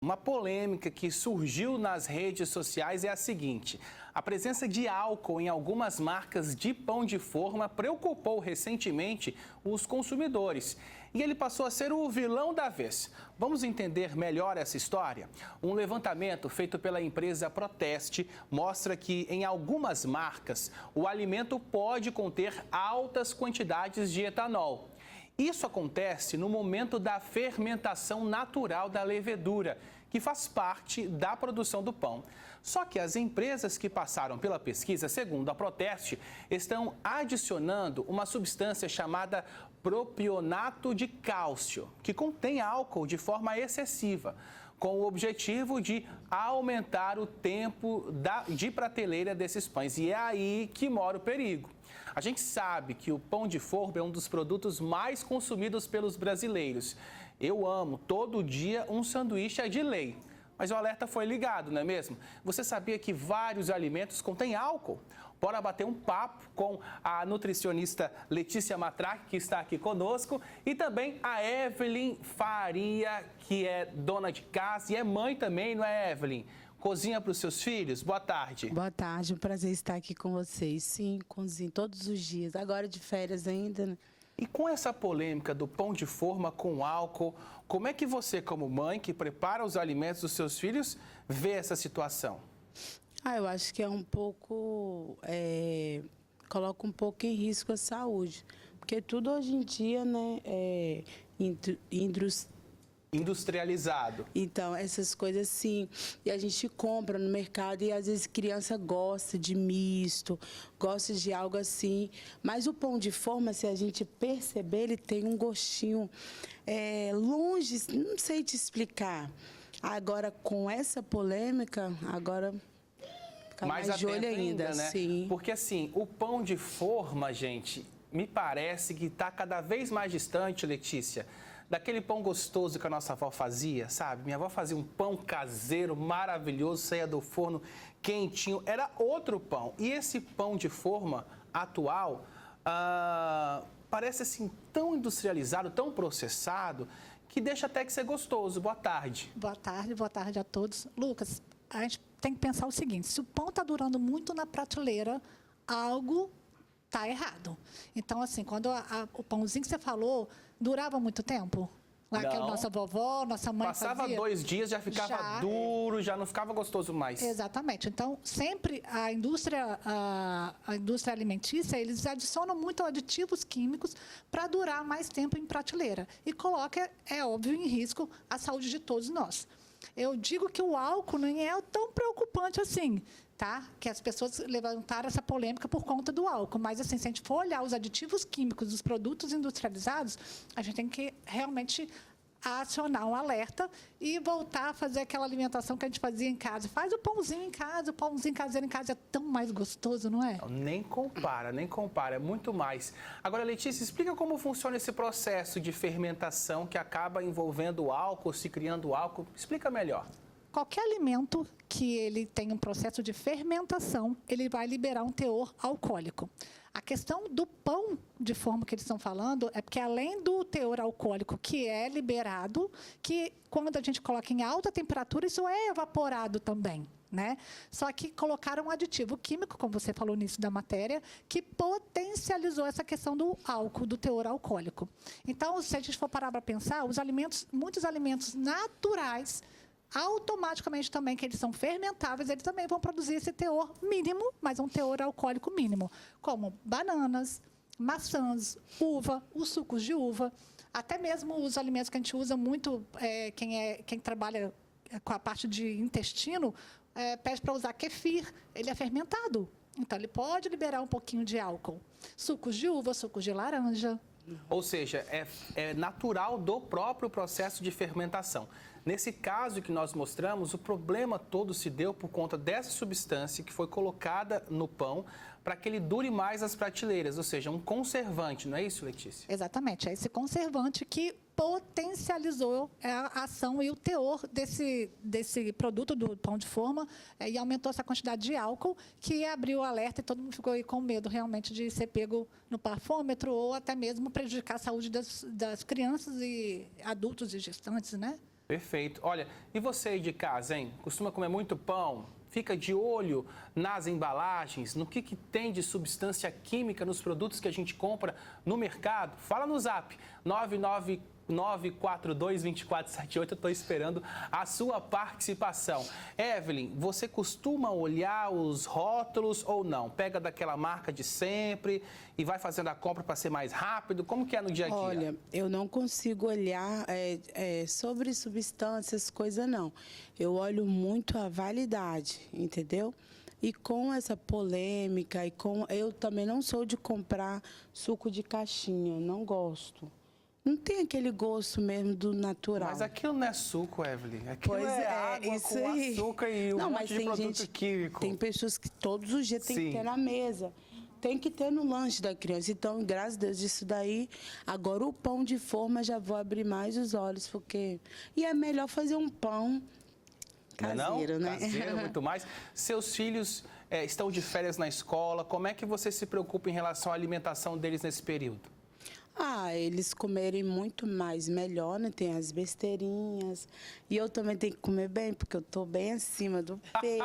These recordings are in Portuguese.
Uma polêmica que surgiu nas redes sociais é a seguinte: a presença de álcool em algumas marcas de pão de forma preocupou recentemente os consumidores. E ele passou a ser o vilão da vez. Vamos entender melhor essa história? Um levantamento feito pela empresa Proteste mostra que em algumas marcas o alimento pode conter altas quantidades de etanol. Isso acontece no momento da fermentação natural da levedura, que faz parte da produção do pão. Só que as empresas que passaram pela pesquisa, segundo a Proteste, estão adicionando uma substância chamada propionato de cálcio, que contém álcool de forma excessiva, com o objetivo de aumentar o tempo de prateleira desses pães. E é aí que mora o perigo. A gente sabe que o pão de forma é um dos produtos mais consumidos pelos brasileiros. Eu amo todo dia um sanduíche de lei. Mas o alerta foi ligado, não é mesmo? Você sabia que vários alimentos contêm álcool? Bora bater um papo com a nutricionista Letícia Matraque, que está aqui conosco, e também a Evelyn Faria, que é dona de casa e é mãe também, não é, Evelyn? Cozinha para os seus filhos? Boa tarde. Boa tarde, um prazer estar aqui com vocês. Sim, cozinho todos os dias, agora de férias ainda, né? E com essa polêmica do pão de forma com álcool, como é que você, como mãe, que prepara os alimentos dos seus filhos, vê essa situação? Eu acho que é um pouco... coloca um pouco em risco a saúde. Porque tudo hoje em dia, né, é industrializado. Então, essas coisas sim, e a gente compra no mercado e às vezes criança gosta de misto, gosta de algo assim, mas o pão de forma, se a gente perceber, ele tem um gostinho longe, não sei te explicar. Agora, com essa polêmica, agora fica mais de olho ainda, né? Sim. Porque assim, o pão de forma, gente, me parece que está cada vez mais distante, Letícia, daquele pão gostoso que a nossa avó fazia, sabe? Minha avó fazia um pão caseiro, maravilhoso, saía do forno quentinho, era outro pão. E esse pão de forma atual parece assim tão industrializado, tão processado, que deixa até que ser gostoso. Boa tarde. Boa tarde a todos. Lucas, a gente tem que pensar o seguinte: se o pão está durando muito na prateleira, algo está errado. Então, assim, quando o pãozinho que você falou durava muito tempo? Lá que a nossa vovó, nossa mãe passava fazia, 2 dias, já ficava duro, já não ficava gostoso mais. Exatamente. Então, sempre a indústria alimentícia, eles adicionam muito aditivos químicos para durar mais tempo em prateleira. E coloca, é óbvio, em risco a saúde de todos nós. Eu digo que o álcool nem é tão preocupante assim, tá? Que as pessoas levantaram essa polêmica por conta do álcool. Mas, assim, se a gente for olhar os aditivos químicos dos produtos industrializados, a gente tem que realmente acionar um alerta e voltar a fazer aquela alimentação que a gente fazia em casa. Faz o pãozinho em casa, o pãozinho caseiro em casa é tão mais gostoso, não é? Não, nem compara, é muito mais. Agora, Letícia, explica como funciona esse processo de fermentação que acaba envolvendo o álcool, se criando álcool. Explica melhor. Qualquer alimento que ele tenha um processo de fermentação, ele vai liberar um teor alcoólico. A questão do pão de forma que eles estão falando é porque, além do teor alcoólico que é liberado, que quando a gente coloca em alta temperatura, isso é evaporado também, né? Só que colocaram um aditivo químico, como você falou no início da matéria, que potencializou essa questão do álcool, do teor alcoólico. Então, se a gente for parar para pensar, muitos alimentos naturais, automaticamente também, que eles são fermentáveis, eles também vão produzir esse teor mínimo, mas um teor alcoólico mínimo, como bananas, maçãs, uva, os sucos de uva, até mesmo os alimentos que a gente usa muito, quem trabalha com a parte de intestino, pede para usar kefir, ele é fermentado, então ele pode liberar um pouquinho de álcool. Sucos de uva, sucos de laranja. Ou seja, é natural do próprio processo de fermentação. Nesse caso que nós mostramos, o problema todo se deu por conta dessa substância que foi colocada no pão para que ele dure mais as prateleiras, ou seja, um conservante, não é isso, Letícia? Exatamente, é esse conservante que potencializou a ação e o teor desse produto do pão de forma e aumentou essa quantidade de álcool, que abriu o alerta e todo mundo ficou aí com medo realmente de ser pego no parfômetro ou até mesmo prejudicar a saúde das crianças e adultos e gestantes, né? Perfeito. Olha, e você aí de casa, hein? Costuma comer muito pão? Fica de olho nas embalagens, no que tem de substância química nos produtos que a gente compra no mercado? Fala no zap, 9422478, eu estou esperando a sua participação. Evelyn, você costuma olhar os rótulos ou não? Pega daquela marca de sempre e vai fazendo a compra para ser mais rápido? Como que é no dia a dia? Olha, eu não consigo olhar sobre substâncias, coisa não. Eu olho muito a validade, entendeu? E com essa polêmica, eu também não sou de comprar suco de caixinha, não gosto. Não tem aquele gosto mesmo do natural. Mas aquilo não é suco, Evelyn. Aquilo Pois é água isso com aí. açúcar e um monte de produto químico. Tem pessoas que todos os dias tem Sim. que ter na mesa. Tem que ter no lanche da criança. Então, graças a Deus, isso daí. Agora, o pão de forma, já vou abrir mais os olhos, porque... E é melhor fazer um pão caseiro, não? né? Caseiro, muito mais. Seus filhos estão de férias na escola. Como é que você se preocupa em relação à alimentação deles nesse período? Eles comerem muito mais melhor, né? Tem as besteirinhas. E eu também tenho que comer bem, porque eu tô bem acima do peso.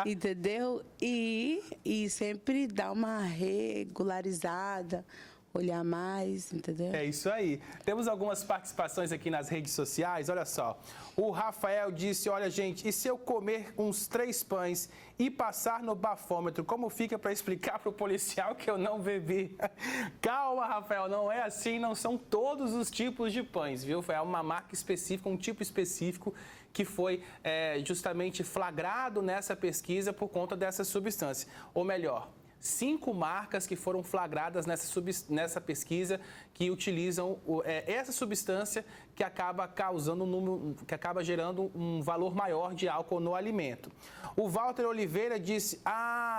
Entendeu? E sempre dar uma regularizada, olhar mais, entendeu? É isso aí. Temos algumas participações aqui nas redes sociais. Olha só. O Rafael disse, olha, gente, e se eu comer uns 3 pães e passar no bafômetro, como fica para explicar para o policial que eu não bebi? Calma, Rafael, não é assim, não são todos os tipos de pães, viu? Foi uma marca específica, um tipo específico que foi justamente flagrado nessa pesquisa por conta dessa substância. Ou melhor, 5 marcas que foram flagradas nessa pesquisa que utilizam essa substância que acaba que acaba gerando um valor maior de álcool no alimento. O Walter Oliveira disse,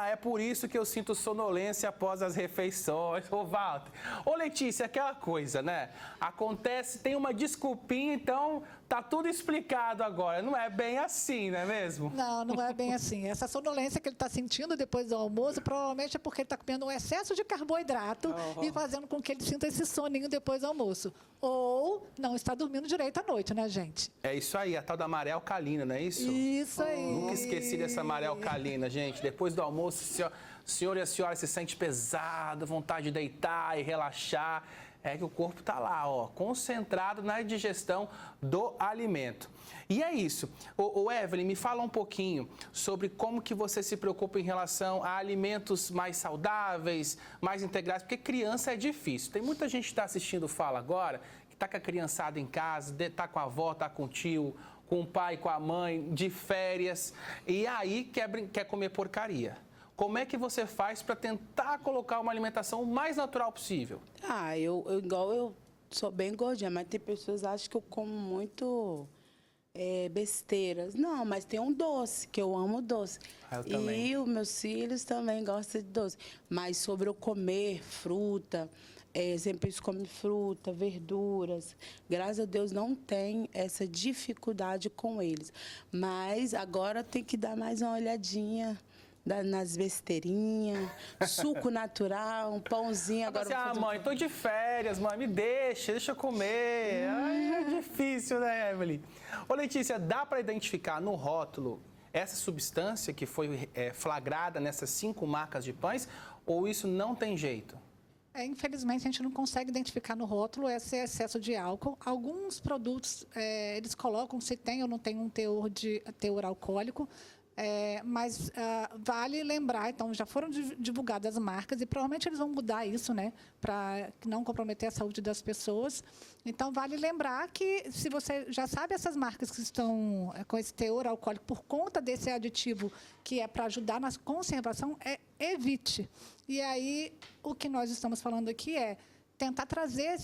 é por isso que eu sinto sonolência após as refeições. Ô, Walter. Ô, Letícia, aquela coisa, né? Acontece, tem uma desculpinha, então tá tudo explicado agora. Não é bem assim, não é mesmo? Não, não é bem assim. Essa sonolência que ele está sentindo depois do almoço, provavelmente é porque ele está comendo um excesso de carboidrato e fazendo com que ele sinta esse soninho depois do almoço. Ou não está dormindo direito à noite, né, gente? É isso aí, a tal da maré alcalina, não é isso? Isso aí. Nunca esqueci dessa maré alcalina, gente. Depois do almoço, o senhor e a senhora se sente pesado, vontade de deitar e relaxar. É que o corpo está lá, concentrado na digestão do alimento. E é isso. O Evelyn, me fala um pouquinho sobre como que você se preocupa em relação a alimentos mais saudáveis, mais integrais, porque criança é difícil. Tem muita gente que está assistindo Fala Agora, que está com a criançada em casa, está com a avó, está com o tio, com o pai, com a mãe, de férias, e aí quer comer porcaria. Como é que você faz para tentar colocar uma alimentação o mais natural possível? Eu sou bem gordinha, mas tem pessoas que acham que eu como muito besteiras. Não, mas tem um doce, que eu amo doce. Eu também. E os meus filhos também gostam de doce. Mas sobre eu comer fruta, sempre eles comem fruta, verduras. Graças a Deus não tem essa dificuldade com eles. Mas agora tem que dar mais uma olhadinha nas besteirinhas, suco natural, um pãozinho. Agora mãe, tô de férias, mãe, me deixa eu comer. Ai, é difícil, né, Evelyn? Ô, Letícia, dá para identificar no rótulo essa substância que foi flagrada nessas 5 marcas de pães ou isso não tem jeito? Infelizmente, a gente não consegue identificar no rótulo esse excesso de álcool. Alguns produtos, eles colocam se tem ou não tem um teor alcoólico, mas vale lembrar, então já foram divulgadas as marcas e provavelmente eles vão mudar isso, né, para não comprometer a saúde das pessoas. Então vale lembrar que se você já sabe essas marcas que estão com esse teor alcoólico por conta desse aditivo que é para ajudar na conservação, evite. E aí o que nós estamos falando aqui é tentar trazer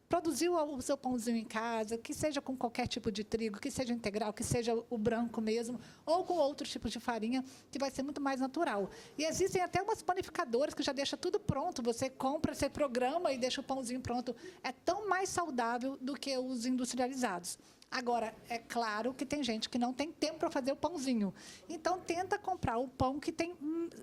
produzir o seu pãozinho em casa, que seja com qualquer tipo de trigo, que seja integral, que seja o branco mesmo, ou com outros tipos de farinha, que vai ser muito mais natural. E existem até umas panificadoras que já deixam tudo pronto, você compra, você programa e deixa o pãozinho pronto. É tão mais saudável do que os industrializados. Agora, é claro que tem gente que não tem tempo para fazer o pãozinho. Então, tenta comprar o pão que tem...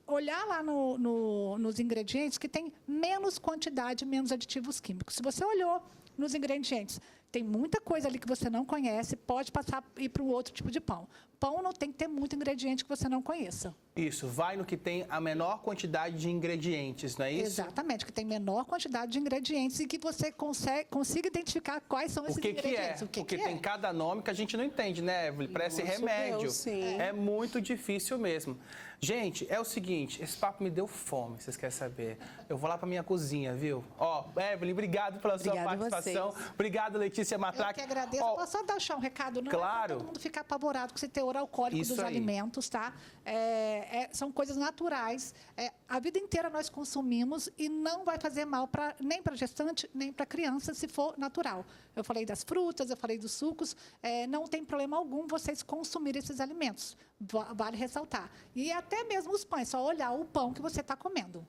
Olhar lá nos ingredientes que tem menos quantidade, menos aditivos químicos. Se você olhou nos ingredientes, Tem muita coisa ali que você não conhece, pode passar e ir para um outro tipo de pão. Pão não tem que ter muito ingrediente que você não conheça. Isso, vai no que tem a menor quantidade de ingredientes, não é isso? Exatamente, que tem menor quantidade de ingredientes e que você consiga identificar quais são esses ingredientes. Porque tem cada nome que a gente não entende, né, Evelyn? Parece Nossa, remédio. Deus, sim. É muito difícil mesmo. Gente, é o seguinte, esse papo me deu fome, vocês querem saber? Eu vou lá para minha cozinha, viu? Ó, Evelyn, obrigado pela sua Obrigada a participação. vocês. Obrigado, Letícia Eu Matraque. que agradeço. Ó, Posso só deixar um recado? Não claro. é para todo mundo ficar apavorado com esse teor alcoólico Isso dos aí. alimentos, tá? São coisas naturais. A vida inteira nós consumimos e não vai fazer mal nem para gestante, nem para criança, se for natural. Eu falei das frutas, eu falei dos sucos. Não tem problema algum vocês consumirem esses alimentos. Vale ressaltar. E até mesmo os pães, só olhar o pão que você está comendo.